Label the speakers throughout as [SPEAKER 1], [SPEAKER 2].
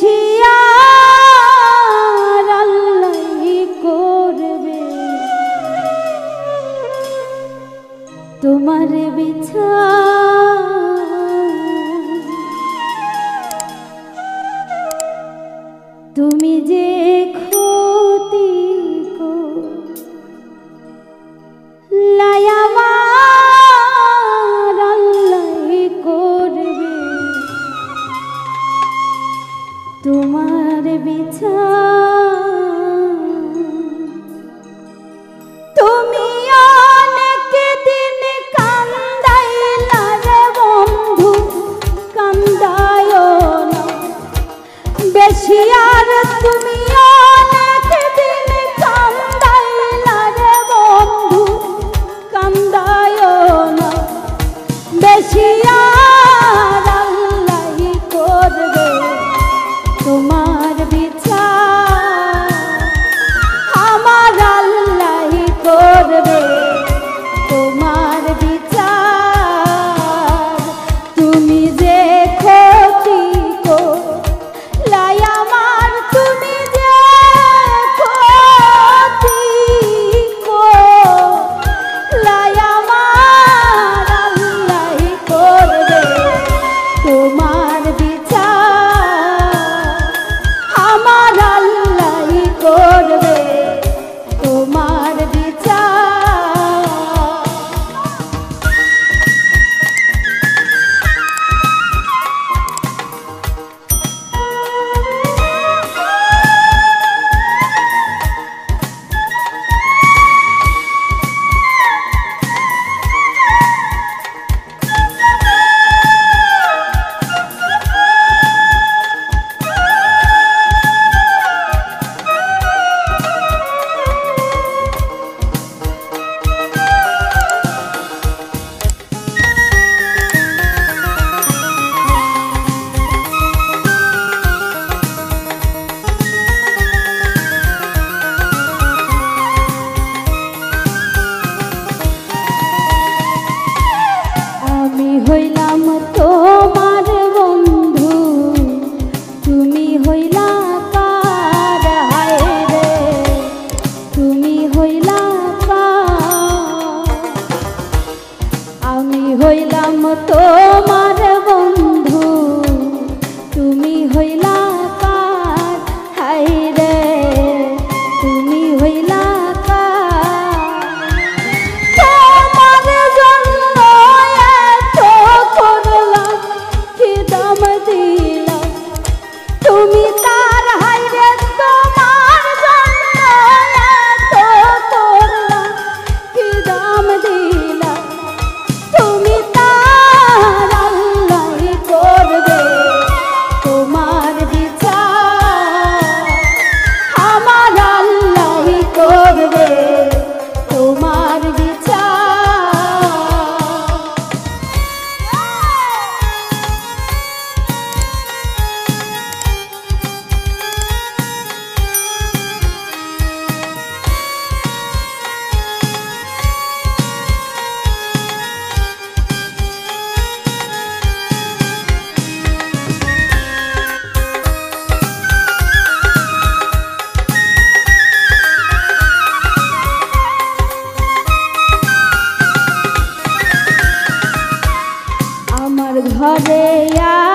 [SPEAKER 1] বেশি আর আল্লাহই করবে তোমার বিচার। তুমি যে ক্ষতি করলাই আমার আল্লাহই করবে তোমার বিচার। তুমি অনেক দিন কান্দাইলা রে বন্ধু, কান্দায়ও না বেশি আর। তুমি অনেক দিন কান্দাইলা রে বন্ধু, কান্দায়ও না বেশি আর আল্লাহই করবে তোমার বিচার। আমার আল্লাহই করবে তোমার বিচার। তুমি যে ক্ষতি করলাই আমার, তুমি যে ক্ষতি করলাই আমার আল্লাহই করবে তোমার বিচার। আমার আল্লাহই করবে তোমার বিচার। হইলাম তোমার বন্ধু, তুমি হইলা কার হায় রে, তুমি হইলা কার। আমি হইলাম তোমার বন্ধু, তুমি হইলা কার হায় রে, তুমি হইলা তুমি তার হাইরে তোমার জন্য এত করলাম কি দাম দিলাম। তুমি তার আল্লাহই করবে তোমার বিচার। আমার আল্লাহই করবে তোমার বিচার। ঘরে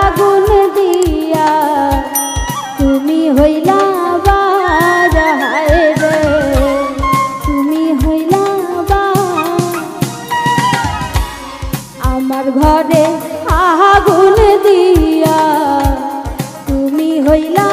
[SPEAKER 1] আগুন দিয়া তুমি হইলা বার হায় রে, তুমি হইলা বার। আমার ঘরে আগুন দিয়া তুমি হইলা